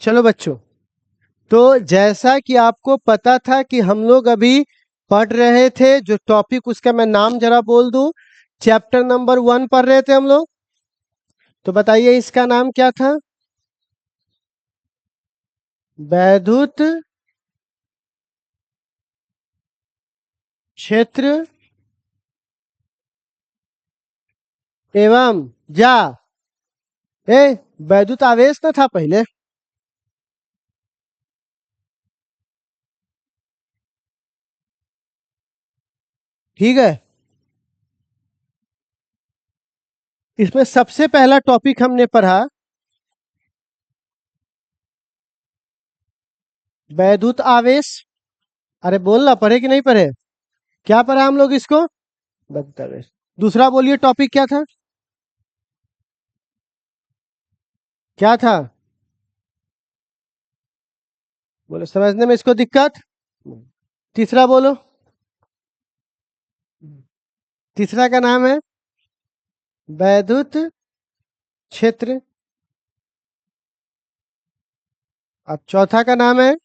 चलो बच्चों, तो जैसा कि आपको पता था कि हम लोग अभी पढ़ रहे थे जो टॉपिक, उसका मैं नाम जरा बोल दूं। चैप्टर नंबर 1 पढ़ रहे थे हम लोग। तो बताइए इसका नाम क्या था? वैद्युत क्षेत्र एवं जा ए वैद्युत आवेश ना था पहले। ठीक है, इसमें सबसे पहला टॉपिक हमने पढ़ा वैद्युत आवेश। अरे बोलना, पढ़े कि नहीं पढ़े? क्या पढ़ा हम लोग इसको? वैद्युत आवेश। दूसरा बोलिए टॉपिक क्या था? क्या था? बोलो, समझने में इसको दिक्कत? तीसरा बोलो। तीसरा का नाम है वैद्युत क्षेत्र। अब चौथा का नाम है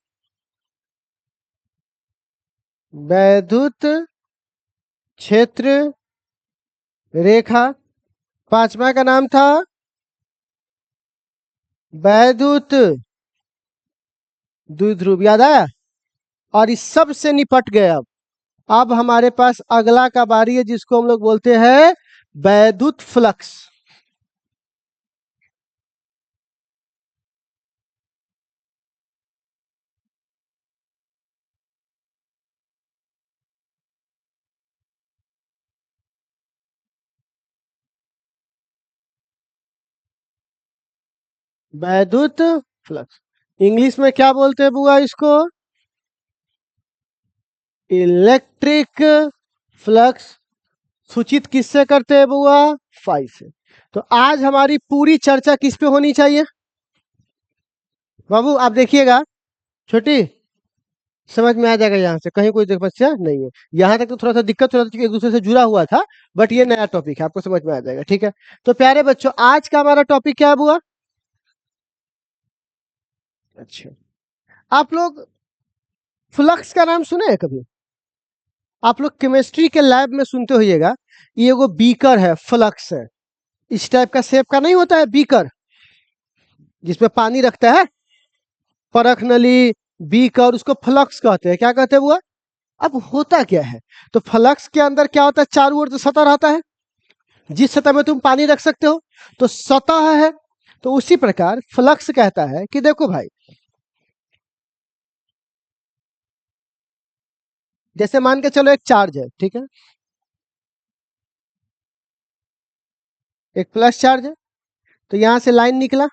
वैद्युत क्षेत्र रेखा। पांचवा का नाम था वैद्युत द्विध्रुव। याद आया? और इस सब से निपट गए। अब हमारे पास अगला का बारी है, जिसको हम लोग बोलते हैं वैद्युत फ्लक्स। वैद्युत फ्लक्स इंग्लिश में क्या बोलते हैं बुआ इसको? Electric flux. सूचित किससे करते हैं बुआ? फाई से। तो आज हमारी पूरी चर्चा किस पे होनी चाहिए बाबू? आप देखिएगा, छोटी, समझ में आ जाएगा। यहाँ से कहीं कोई समस्या नहीं है। यहाँ तक तो थोड़ा सा दिक्कत हो रहा था क्योंकि एक दूसरे से जुड़ा हुआ था, बट ये नया टॉपिक है, आपको समझ में आ जाएगा। ठीक है, तो प्यारे बच्चों, आज का हमारा टॉपिक क्या है बुआ? अच्छा, आप लोग फ्लक्स का नाम सुने हैं कभी? आप लोग केमिस्ट्री के लैब में सुनते होइएगा, ये वो बीकर है, फ्लक्स है। इस टाइप का शेप का नहीं होता है बीकर, जिसमें पानी रखता है, परख नली, बीकर, उसको फ्लक्स कहते हैं। क्या कहते हैं बुआ? अब होता क्या है, तो फ्लक्स के अंदर क्या होता है, चारों ओर तो सतह रहता है, जिस सतह में तुम पानी रख सकते हो, तो सतह है। तो उसी प्रकार फ्लक्स कहता है कि देखो भाई, जैसे मान के चलो एक चार्ज है, ठीक है, एक प्लस चार्ज है, तो यहां से लाइन निकला,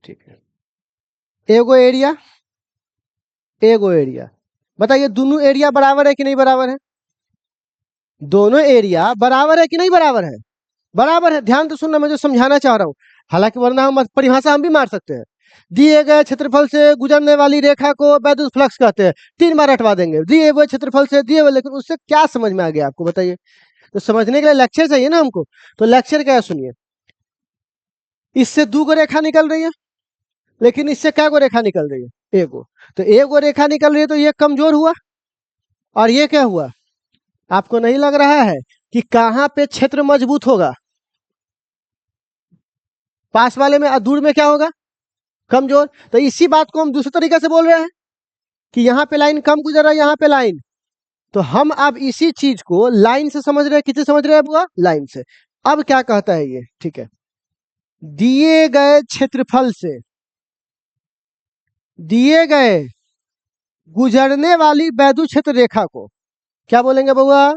ठीक है, एगो एरिया, एगो एरिया। बताइए दोनों एरिया बराबर है कि नहीं बराबर है? दोनों एरिया बराबर है कि नहीं बराबर है? बराबर है। ध्यान तो सुनना, मैं जो समझाना चाह रहा हूं। हालांकि वरना हम परिभाषा हम भी मार सकते हैं। दिए गए क्षेत्रफल से गुजरने वाली रेखा को वैद्युत फ्लक्स कहते हैं। 3 बार हटवा देंगे, दिए हुए क्षेत्रफल से दिए हुए। लेकिन उससे क्या समझ में आ गया आपको, बताइए? तो समझने के लिए लेक्चर चाहिए ना हमको। तो लेक्चर क्या है, सुनिए। इससे 2 गो रेखा निकल रही है, लेकिन इससे क्या गो रेखा निकल रही है? एगो। तो एगो रेखा निकल रही है, तो ये कमजोर हुआ, और ये क्या हुआ? आपको नहीं लग रहा है कि कहां पे क्षेत्र मजबूत होगा? पास वाले में, और दूर में क्या होगा? कमजोर। तो इसी बात को हम दूसरे तरीके से बोल रहे हैं कि यहाँ पे लाइन कम गुजर रहा है, यहाँ पे लाइन। तो हम अब इसी चीज को लाइन से समझ रहे हैं। किससे समझ रहे हैं बुआ? लाइन से। अब क्या कहता है ये, ठीक है, दिए गए क्षेत्रफल से दिए गए गुजरने वाली वैद्युत क्षेत्र रेखा को क्या बोलेंगे बुआ?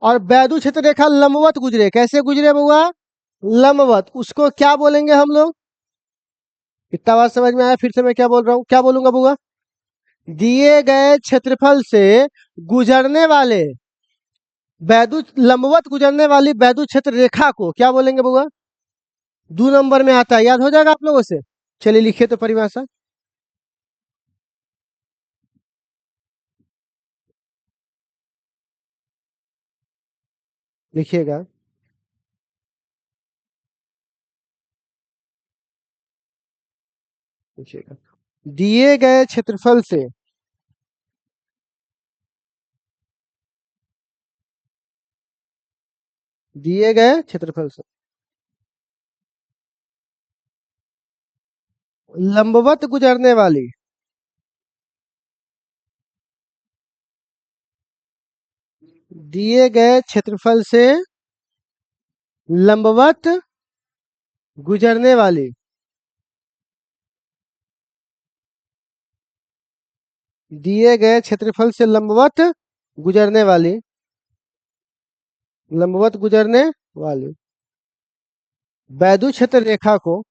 और वैद्युत क्षेत्र रेखा लंबवत गुजरे, कैसे गुजरे बुआ? लंबवत। उसको क्या बोलेंगे हम लोग? इतना बात समझ में आया? फिर से मैं क्या बोल रहा हूँ, क्या बोलूंगा बुआ? दिए गए क्षेत्रफल से गुजरने वाले वैद्युत, लंबवत गुजरने वाली वैद्युत क्षेत्र रेखा को क्या बोलेंगे बुआ? 2 नंबर में आता है, याद हो जाएगा आप लोगों से। चलिए लिखिए तो परिभाषा, लिखिएगा। पूछिएगा। दिए गए क्षेत्रफल से दिए गए क्षेत्रफल से लंबवत गुजरने वाली दिए गए क्षेत्रफल से लंबवत गुजरने वाली दिए गए क्षेत्रफल से लंबवत गुजरने वाली वैद्युत क्षेत्र रेखा को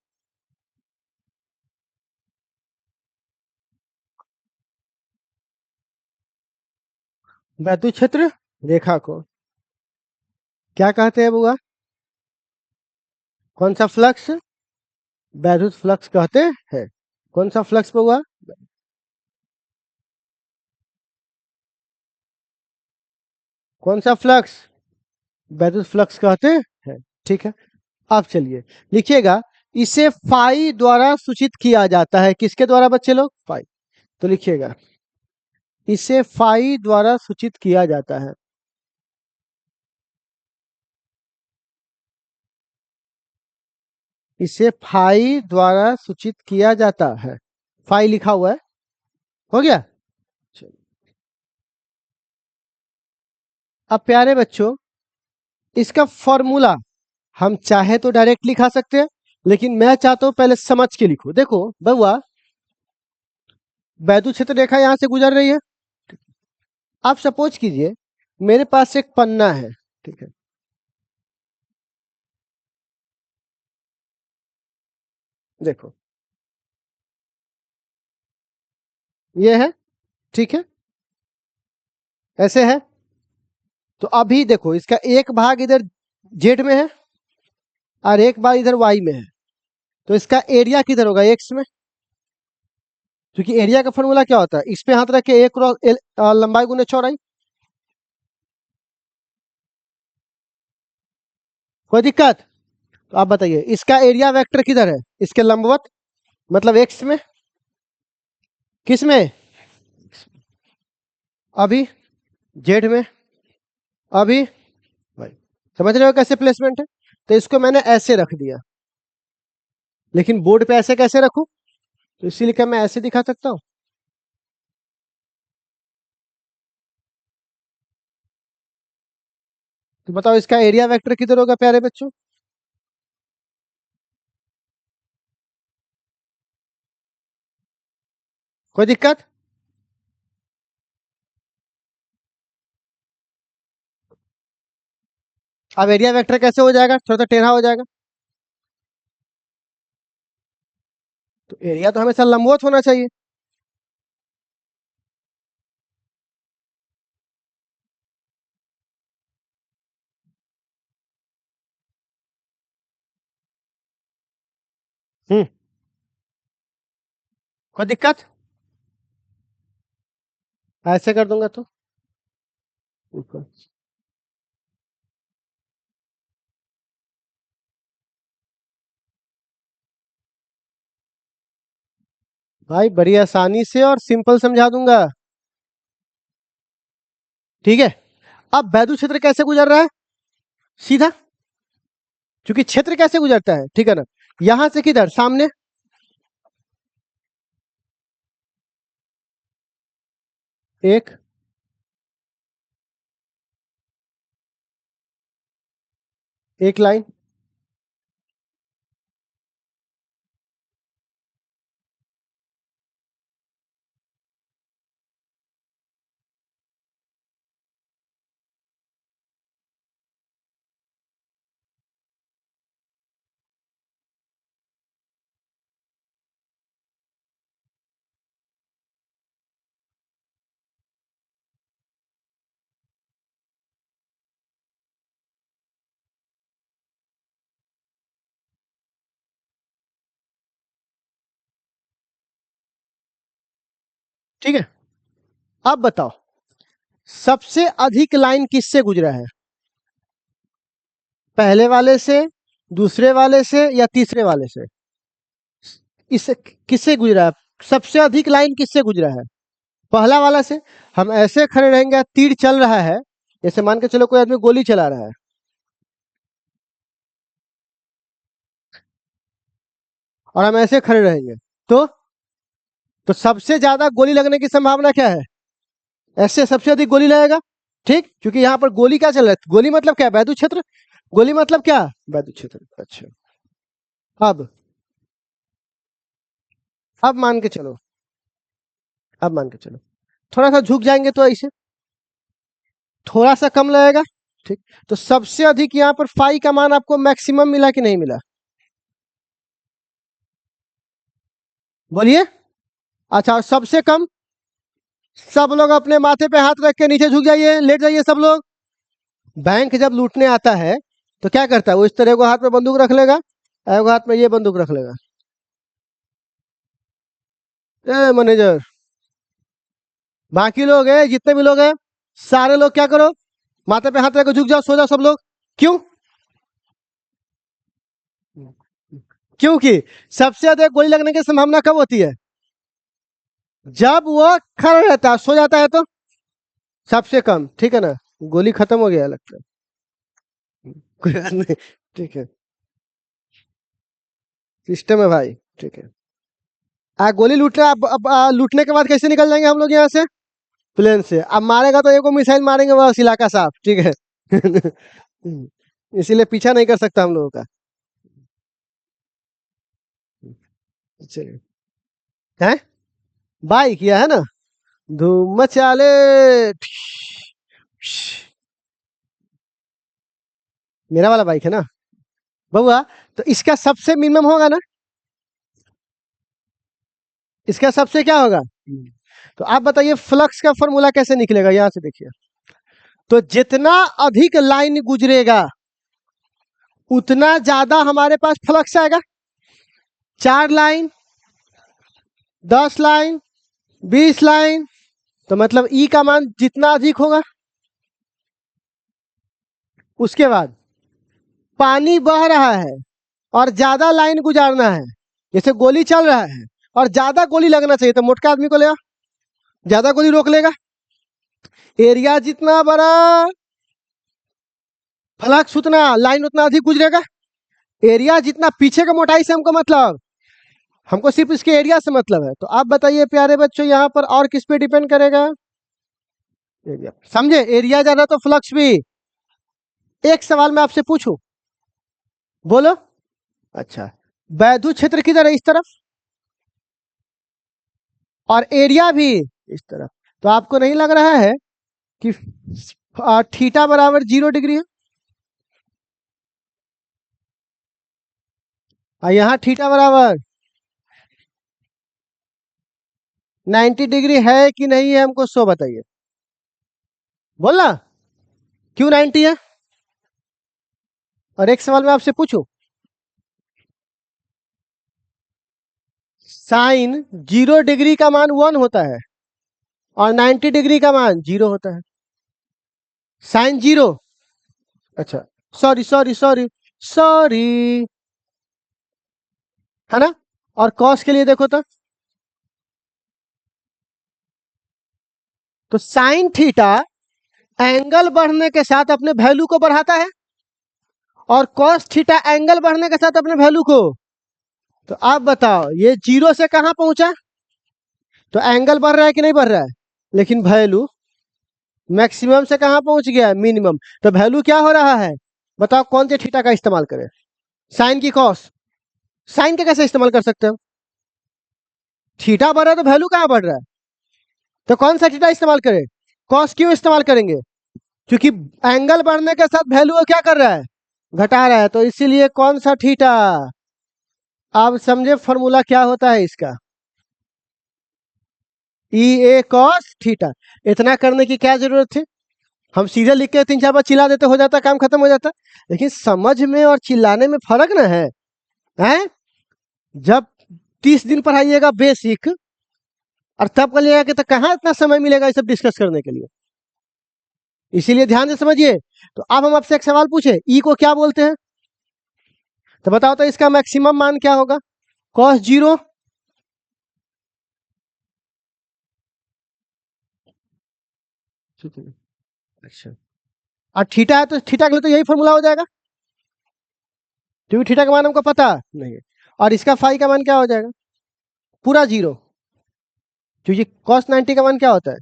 वैद्युत क्षेत्र रेखा को क्या कहते हैं बुआ? कौन सा फ्लक्स? वैद्युत फ्लक्स कहते हैं। कौन सा फ्लक्स बुआ? कौन सा फ्लक्स? वैद्युत फ्लक्स कहते हैं। ठीक है, अब चलिए लिखिएगा। इसे फाई द्वारा सूचित किया जाता है। किसके द्वारा बच्चे लोग? फाई। तो लिखिएगा, इसे फाई द्वारा सूचित किया जाता है। इसे फाई द्वारा सूचित किया जाता है। फाई लिखा हुआ है, हो गया। चलिए। अब प्यारे बच्चों, इसका फॉर्मूला हम चाहे तो डायरेक्ट लिखा सकते हैं, लेकिन मैं चाहता हूं पहले समझ के लिखो। देखो बउआ, वैद्युत क्षेत्र रेखा यहां से गुजर रही है। आप सपोज कीजिए मेरे पास एक पन्ना है, ठीक है। देखो ये है, ठीक है, ऐसे है। तो अभी देखो इसका एक भाग इधर जेड में है और एक भाग इधर वाई में है। तो इसका एरिया किधर होगा? एक्स में। क्योंकि एरिया का फॉर्मूला क्या होता है? इस पे हाथ रख के एक क्रॉस लंबाई गुने चौड़ाई। कोई दिक्कत? तो आप बताइए इसका एरिया वेक्टर किधर है? इसके लंबवत, मतलब एक्स में। किस में? अभी जेड में। अभी भाई, समझ रहे हो कैसे प्लेसमेंट है? तो इसको मैंने ऐसे रख दिया, लेकिन बोर्ड पे ऐसे कैसे रखूं? तो इसीलिए क्या मैं ऐसे दिखा सकता हूं? तो बताओ इसका एरिया वेक्टर किधर होगा प्यारे बच्चों? कोई दिक्कत? अब एरिया वेक्टर कैसे हो जाएगा? थोड़ा सा टेढ़ा हो जाएगा। तो एरिया तो हमेशा लंबवत होना चाहिए। हम्म। कोई दिक्कत? ऐसे कर दूंगा तो ऊपर। भाई बड़ी आसानी से और सिंपल समझा दूंगा। ठीक है। अब वैद्युत क्षेत्र कैसे गुजर रहा है? सीधा। क्योंकि क्षेत्र कैसे गुजरता है, ठीक है ना? यहां से किधर? सामने। एक एक लाइन। ठीक है। अब बताओ सबसे अधिक लाइन किससे गुजरा है? पहले वाले से, दूसरे वाले से, या तीसरे वाले से? इस किससे गुजरा है? सबसे अधिक लाइन किससे गुजरा है? पहला वाला से। हम ऐसे खड़े रहेंगे, तीर चल रहा है, जैसे मान के चलो कोई आदमी गोली चला रहा है, और हम ऐसे खड़े रहेंगे, तो सबसे ज्यादा गोली लगने की संभावना क्या है? ऐसे सबसे अधिक गोली लगेगा, ठीक, क्योंकि यहाँ पर गोली क्या चल रहा है? गोली मतलब क्या? वैद्युत क्षेत्र। गोली मतलब क्या? वैद्युत क्षेत्र। अच्छा, अब अब मान के चलो, अब मान के चलो थोड़ा सा झुक जाएंगे तो ऐसे थोड़ा सा कम लगेगा, ठीक। तो सबसे अधिक यहाँ पर फाई का मान आपको मैक्सिमम मिला कि नहीं मिला? बोलिए। अच्छा, और सबसे कम? सब लोग अपने माथे पे हाथ रख के नीचे झुक जाइए, लेट जाइए सब लोग। बैंक जब लूटने आता है तो क्या करता है? वो इस तरह को हाथ में बंदूक रख लेगा, एक हाथ में ये बंदूक रख लेगा। ए मैनेजर, बाकी लोग हैं, जितने भी लोग हैं, सारे लोग क्या करो, माथे पे हाथ रख के झुक जाओ, सो जाओ सब लोग। क्यों? क्योंकि सबसे अधिक गोली लगने की संभावना कब होती है? जब वो खड़ा रहता है, सो जाता है तो सबसे कम, ठीक है ना? गोली खत्म हो गया लगता है। कोई बात नहीं, ठीक है, सिस्टम है भाई, ठीक है। गोली लूट रहा है, अब लूटने के बाद कैसे निकल जाएंगे हम लोग यहाँ से? प्लेन से। अब मारेगा तो एक मिसाइल मारेंगे, बस इलाका साफ, ठीक है। इसीलिए पीछा नहीं कर सकता हम लोगों का। चलिए, है बाइक किया है ना, धूम मचा ले। मेरा वाला बाइक है ना बउआ, तो इसका सबसे मिनिमम होगा ना? इसका सबसे क्या होगा? तो आप बताइए फ्लक्स का फॉर्मूला कैसे निकलेगा? यहां से देखिए, तो जितना अधिक लाइन गुजरेगा उतना ज्यादा हमारे पास फ्लक्स आएगा। 4 लाइन, 10 लाइन, 20 लाइन, तो मतलब ई का मान जितना अधिक होगा, उसके बाद पानी बह रहा है और ज्यादा लाइन गुजारना है, जैसे गोली चल रहा है और ज्यादा गोली लगना चाहिए, तो मोटका आदमी को लेगा, ज्यादा गोली रोक लेगा। एरिया जितना बड़ा, फ्लक्स उतना, लाइन उतना अधिक गुजरेगा। एरिया जितना पीछे का मोटाई से हमको मतलब, हमको सिर्फ इसके एरिया से मतलब है। तो आप बताइए प्यारे बच्चों, यहाँ पर और किस पे डिपेंड करेगा? एरिया। समझे? एरिया ज्यादा तो फ्लक्स भी। एक सवाल मैं आपसे पूछूं, बोलो। अच्छा, वैद्युत क्षेत्र किधर है? इस तरफ, और एरिया भी इस तरफ। तो आपको नहीं लग रहा है कि थीटा बराबर 0 डिग्री है? और यहाँ थीटा बराबर 90 डिग्री है कि नहीं है? हमको सो बताइए, बोलना। क्यों 90 है? और एक सवाल मैं आपसे पूछूं, साइन 0 डिग्री का मान 1 होता है और 90 डिग्री का मान 0 होता है। साइन 0, अच्छा, सॉरी सॉरी सॉरी सॉरी, है ना? और कॉस के लिए देखो तो साइन थीटा एंगल बढ़ने के साथ अपने वैल्यू को बढ़ाता है, और कॉस थीटा एंगल बढ़ने के साथ अपने वैल्यू को। तो आप बताओ, ये 0 से कहां पहुंचा? तो एंगल बढ़ रहा है कि नहीं बढ़ रहा है? लेकिन वैल्यू मैक्सिमम से कहां पहुंच गया? मिनिमम। तो वैल्यू क्या हो रहा है? बताओ कौन से थीटा का इस्तेमाल करें? साइन की कॉस? साइन का कैसे इस्तेमाल कर सकते हो? थीटा बढ़ रहा है तो वैल्यू कहां बढ़ रहा है? तो कौन सा थीटा इस्तेमाल करें? कॉस क्यों इस्तेमाल करेंगे? क्योंकि एंगल बढ़ने के साथ वैल्यू क्या कर रहा है? घटा रहा है, तो इसीलिए कौन सा थीटा। आप समझे फॉर्मूला क्या होता है इसका? ई ए कॉस थीटा। इतना करने की क्या जरूरत थी? हम सीधे लिख के 3-4 बार चिल्ला देते, हो जाता, काम खत्म हो जाता। लेकिन समझ में और चिल्लाने में फर्क ना है, हैं? जब 30 दिन पढ़ाइएगा बेसिक, और तब करिएगा कि तो कहाँ इतना समय मिलेगा ये सब डिस्कस करने के लिए। इसीलिए ध्यान से समझिए। तो अब हम आपसे एक सवाल पूछे, ई को क्या बोलते हैं? तो बताओ तो इसका मैक्सिमम मान क्या होगा? cos 0 ठीक है। अच्छा, और थीटा है तो थीटा के लिए तो यही फॉर्मूला हो जाएगा, क्योंकि थीटा का मान हमको पता नहीं है। और इसका फाई का मान क्या हो जाएगा, पूरा जीरो, क्योंकि cos 90 का मान क्या होता है,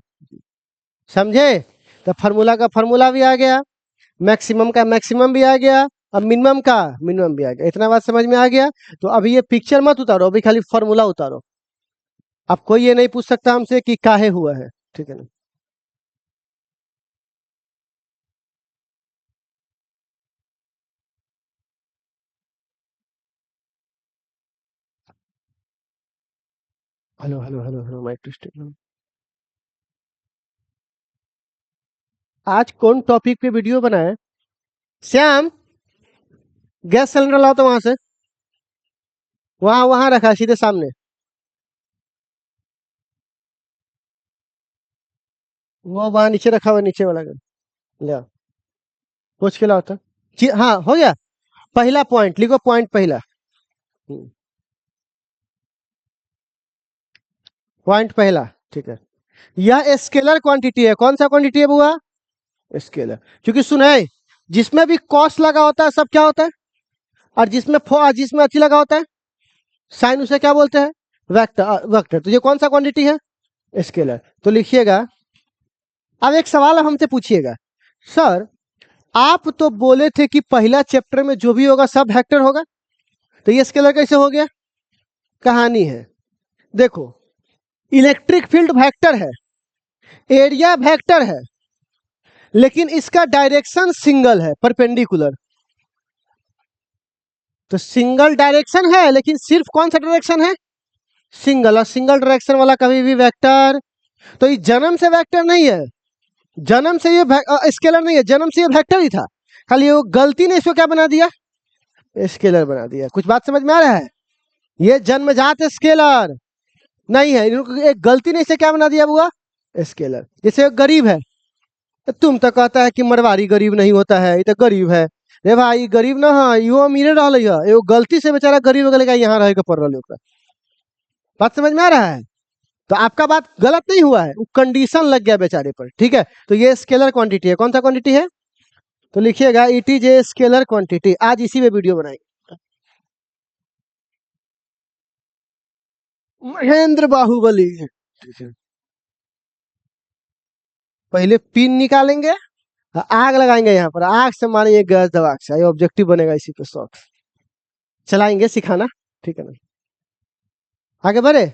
समझे। तो फार्मूला का फार्मूला भी आ गया, मैक्सिमम का मैक्सिमम भी आ गया, अब मिनिमम का मिनिमम भी आ गया। इतना बात समझ में आ गया। तो अभी ये पिक्चर मत उतारो, अभी खाली फार्मूला उतारो। अब कोई ये नहीं पूछ सकता हमसे कि काहे हुआ है, ठीक है ना। Hello hello hello hello mike testing. आज कौन टॉपिक पे वीडियो बनाए, श्याम गैस सिलेंडर लाओ तो वहां से, वहां वहां रखा है, सीधे सामने, वो वहां नीचे रखा हुआ है, नीचे वाला गन ले आओ, पूछ के लाओ तो। हाँ हो गया। पहला पॉइंट लिखो, पॉइंट पहला। पॉइंट पहला, ठीक है। यह स्केलर क्वांटिटी है, कौन सा क्वांटिटी है बुआ, स्केलर। क्योंकि सुने, जिसमें भी कॉस लगा होता है सब क्या होता है, और जिसमें अच्छी लगा होता है साइन, उसे क्या बोलते हैं, वेक्टर। वेक्टर, तो ये कौन सा क्वांटिटी है, स्केलर। तो लिखिएगा। अब एक सवाल अब हमसे पूछिएगा, सर आप तो बोले थे कि पहला चैप्टर में जो भी होगा सब वेक्टर होगा, तो ये स्केलर कैसे हो गया। कहानी है, देखो, इलेक्ट्रिक फील्ड वेक्टर है, एरिया वेक्टर है, लेकिन इसका डायरेक्शन सिंगल है, परपेंडिकुलर। तो सिंगल डायरेक्शन है, लेकिन सिर्फ कौन सा डायरेक्शन है, सिंगल। और सिंगल डायरेक्शन वाला कभी भी वेक्टर, तो ये जन्म से वेक्टर नहीं है, जन्म से ये स्केलर नहीं है, जन्म से ये वेक्टर ही था, खाली वो गलती ने इसको क्या बना दिया, स्केलर बना दिया। कुछ बात समझ में आ रहा है, ये जन्मजात स्केलर नहीं है, इनको एक गलती ने इसे क्या बना दिया बुआ, स्केलर। जैसे एक गरीब है, तो तुम तो कहता है कि मरवाड़ी गरीब नहीं होता है, ये तो गरीब है। रे भाई गरीब ना, हाँ यो अमीरे रह है, एगो गलती से बेचारा गरीब हो गया, यहाँ रह के पड़ रहा है। बात समझ में आ रहा है, तो आपका बात गलत नहीं हुआ है, वो कंडीशन लग गया बेचारे पर, ठीक है। तो ये स्केलर क्वांटिटी है, कौन सा क्वांटिटी है, तो लिखिएगा it is a scalar quantity. आज इसी में वीडियो बनाएंगे। महेंद्र बाहुबली, ठीक है। पहले पिन निकालेंगे, आग लगाएंगे, यहाँ पर आग से मारेंगे गैस दबा से, ये ऑब्जेक्टिव बनेगा इसी पे शॉर्ट चलाएंगे, सिखाना, ठीक है ना। आगे बढ़े,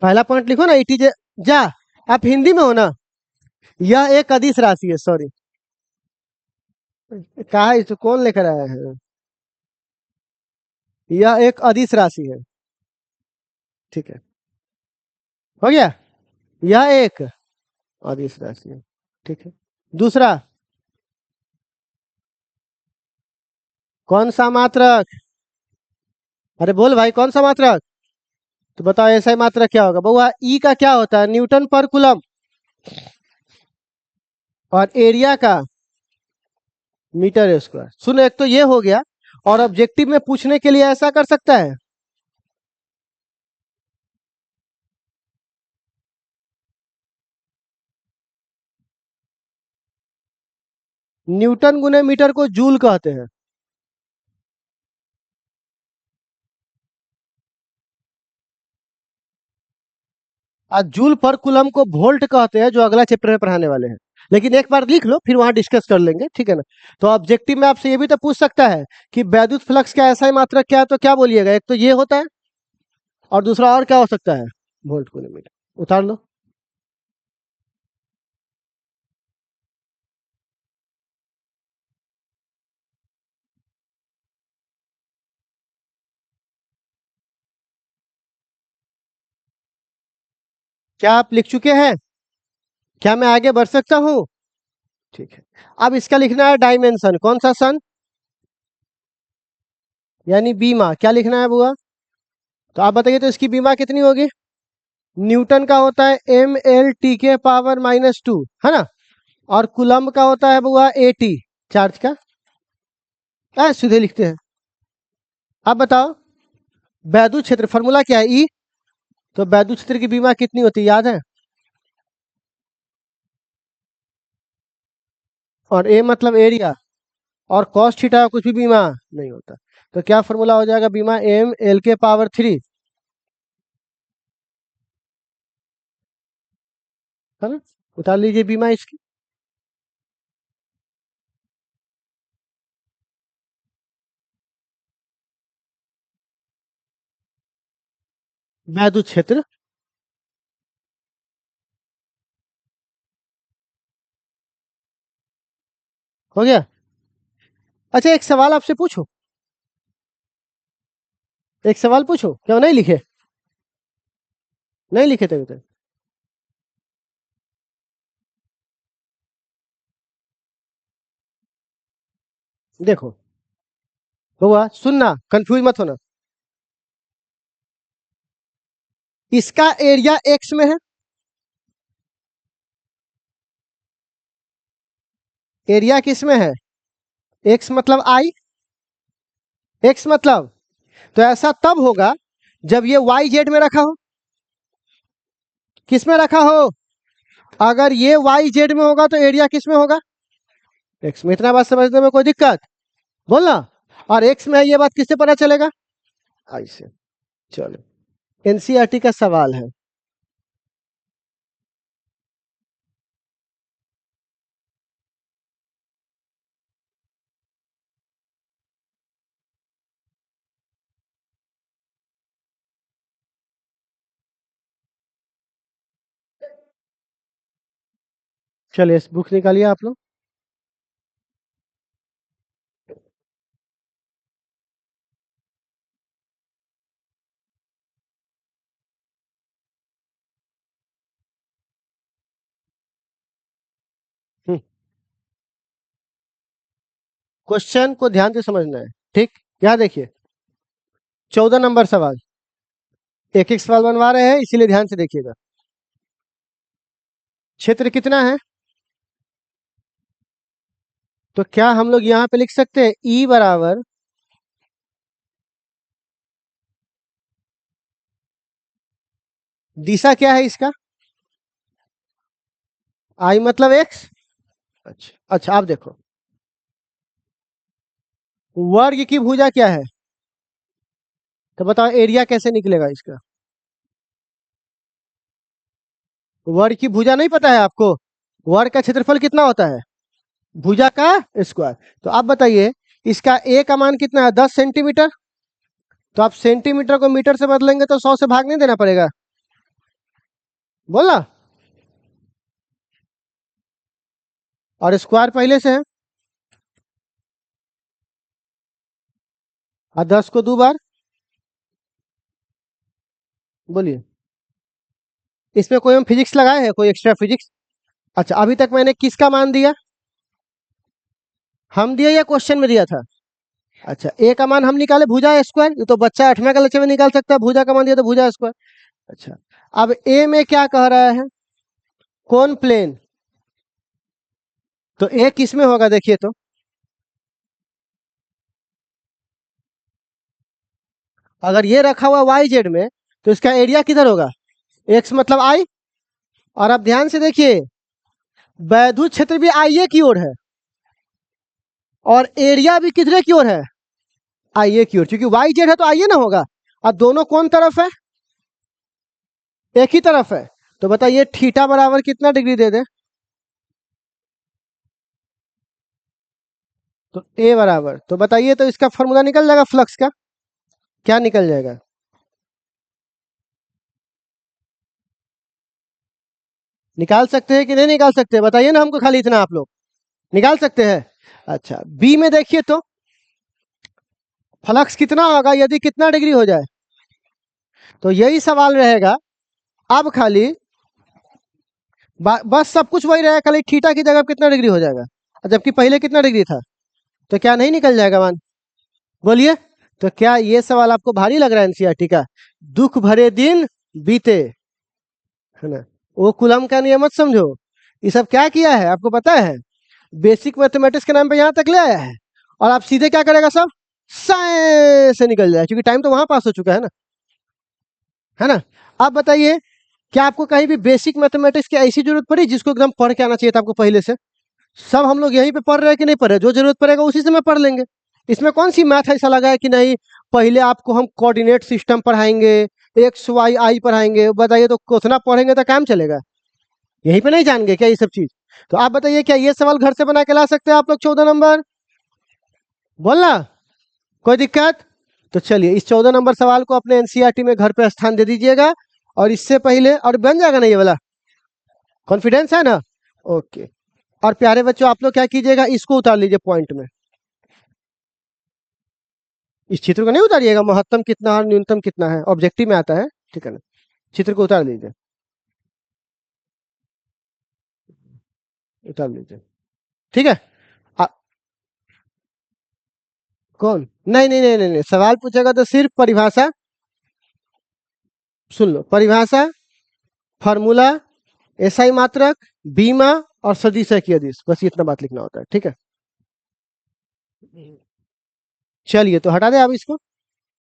पहला पॉइंट लिखो ना, इट इज। जा, आप हिंदी में हो ना, यह एक अदिश राशि है, सॉरी, कहा इसको कौन लेकर आया है, यह एक अदिश राशि है, ठीक है, हो गया, यह एक अदिश राशि है, ठीक है। दूसरा, कौन सा मात्रक, अरे बोल भाई कौन सा मात्रक, तो बताओ ऐसा ही मात्रक क्या होगा बउआ, ई का क्या होता है, न्यूटन पर कूलम, और एरिया का मीटर स्क्वायर। सुनो, एक तो ये हो गया, और ऑब्जेक्टिव में पूछने के लिए ऐसा कर सकता है, न्यूटन गुने मीटर को जूल कहते हैं, और जूल पर कूलम को वोल्ट कहते हैं, जो अगला चैप्टर में पढ़ाने वाले हैं। लेकिन एक बार लिख लो, फिर वहां डिस्कस कर लेंगे, ठीक है ना। तो ऑब्जेक्टिव में आपसे ये भी तो पूछ सकता है कि वैद्युत फ्लक्स का ऐसा ही मात्रक क्या है, तो क्या बोलिएगा, एक तो ये होता है, और दूसरा और क्या हो सकता है, वोल्ट गुने मीटर। उतार लो, क्या आप लिख चुके हैं, क्या मैं आगे बढ़ सकता हूँ, ठीक है। अब इसका लिखना है डायमेंशन, कौन सा सन, यानी बीमा, क्या लिखना है बुआ, तो आप बताइए तो इसकी बीमा कितनी होगी, न्यूटन का होता है mL/10⁻², है ना। और कूलम्ब का होता है बुआ AT, चार्ज का, सीधे लिखते हैं। अब बताओ, वैद्युत क्षेत्र फॉर्मूला क्या है, ई, तो वैद्युत क्षेत्र की बीमा कितनी होती है, याद है, और ए मतलब एरिया, और कॉस थीटा का कुछ भी बीमा नहीं होता। तो क्या फॉर्मूला हो जाएगा बीमा, एम एल के पावर 3, है ना। उतार लीजिए बीमा इसकी। वैद्युत क्षेत्र हो गया। अच्छा एक सवाल आपसे पूछो, एक सवाल पूछो, क्या नहीं लिखे, नहीं लिखे थे अभी तक? देखो हुआ, सुनना, कंफ्यूज मत होना। इसका एरिया एक्स में है, एरिया किस में है, एक्स मतलब आई, एक्स मतलब, तो ऐसा तब होगा जब ये वाई जेड में रखा हो। किस में रखा हो? अगर ये वाई जेड में होगा तो एरिया किस में होगा, एक्स में। इतना बात समझने में कोई दिक्कत, बोलना। और एक्स में है ये बात किससे पता चलेगा, आई से। चलो एनसीईआरटी का सवाल है। चलिए इस बुक निकालिए आप लोग। क्वेश्चन को ध्यान से समझना है, ठीक। यहाँ देखिए 14 नंबर सवाल, एक एक सवाल बनवा रहे हैं इसीलिए ध्यान से देखिएगा। क्षेत्र कितना है, तो क्या हम लोग यहाँ पे लिख सकते हैं ई बराबर दिशा क्या है इसका, आई मतलब एक्स। अच्छा अच्छा, आप देखो वर्ग की भुजा क्या है, तो बताओ एरिया कैसे निकलेगा इसका। वर्ग की भुजा नहीं पता है आपको, वर्ग का क्षेत्रफल कितना होता है, भुजा का स्क्वायर। तो आप बताइए इसका ए का मान कितना है, 10 सेंटीमीटर। तो आप सेंटीमीटर को मीटर से बदलेंगे तो 100 से भाग नहीं देना पड़ेगा, बोला। और स्क्वायर पहले से है, और 10 को 2 बार, बोलिए। इसमें कोई हम फिजिक्स लगाए हैं, कोई एक्स्ट्रा फिजिक्स? अच्छा अभी तक मैंने किसका मान दिया, हम दिया या क्वेश्चन में दिया था? अच्छा ए का मान हम निकाले भुजा स्क्वायर, ये तो बच्चा 8वें का लक्ष्य में निकाल सकता है, भुजा का मान दिया तो भुजा स्क्वायर। अच्छा अब ए में क्या कह रहा है, कौन प्लेन, तो ए किस में होगा देखिए तो, अगर ये रखा हुआ वाई जेड में तो इसका एरिया किधर होगा, एक्स मतलब आई। और अब ध्यान से देखिए वैद्युत क्षेत्र भी आई ए की ओर है, और एरिया भी किधरे की ओर है, आई ए की ओर, क्योंकि वाई जेड है तो आई ए ना होगा। और दोनों कौन तरफ है, एक ही तरफ है। तो बताइए थीटा बराबर कितना डिग्री दे दे, तो ए बराबर, तो बताइए तो इसका फॉर्मूला निकल जाएगा फ्लक्स का, क्या निकल जाएगा, निकाल सकते हैं कि नहीं निकाल सकते, बताइए ना हमको खाली इतना, आप लोग निकाल सकते हैं। अच्छा बी में देखिए तो फ्लक्स कितना होगा यदि कितना डिग्री हो जाए, तो यही सवाल रहेगा। अब खाली बस सब कुछ वही रहेगा, खाली थीटा की जगह कितना डिग्री हो जाएगा, जबकि पहले कितना डिग्री था, तो क्या नहीं निकल जाएगा मान, बोलिए। तो क्या ये सवाल आपको भारी लग रहा है एनसीईआरटी का, दुख भरे दिन बीते, है ना। वो कूलम का नियम मत समझो, ये सब क्या किया है आपको पता है, बेसिक मैथमेटिक्स के नाम पे यहाँ तक ले आया है। और आप सीधे क्या करेगा सब, साइंस से निकल जाए, क्योंकि टाइम तो वहां पास हो चुका है ना, है ना। आप बताइए क्या आपको कहीं भी बेसिक मैथमेटिक्स की ऐसी जरूरत पड़ी जिसको एकदम पढ़ के आना चाहिए था आपको पहले से, सब हम लोग यहीं पे पढ़ रहे हैं कि नहीं पढ़ रहे, जो जरूरत पड़ेगा उसी से मैं पढ़ लेंगे। इसमें कौन सी मैथ ऐसा लगा है कि नहीं पहले आपको हम कोऑर्डिनेट सिस्टम पढ़ाएंगे, एक्स वाई आई पढ़ाएंगे, बताइए तो कितना पढ़ेंगे तो काम चलेगा? यहीं पे नहीं जानेंगे क्या ये सब चीज? तो आप बताइए क्या ये सवाल घर से बना के ला सकते हैं आप लोग 14 नंबर? बोलना कोई दिक्कत? तो चलिए इस 14 नंबर सवाल को अपने एनसीईआरटी में घर पे स्थान दे दीजिएगा। और इससे पहले और बन जाएगा ना ये वाला, कॉन्फिडेंस है ना? ओके। और प्यारे बच्चों आप लोग क्या कीजिएगा, इसको उतार लीजिए पॉइंट में। इस चित्र को नहीं उतारिएगा, महत्तम कितना और न्यूनतम कितना है ऑब्जेक्टिव में आता है, ठीक है ना? चित्र को उतार लीजिए, उतार लीजिए, ठीक है। आ, कौन? नहीं नहीं नहीं नहीं नहीं, सवाल पूछेगा तो सिर्फ परिभाषा सुन लो, परिभाषा, फार्मूला, एसआई मात्रक, बीमा और सदिश है कि अदिश, बस इतना बात लिखना होता है, ठीक है। चलिए तो हटा दें आप इसको।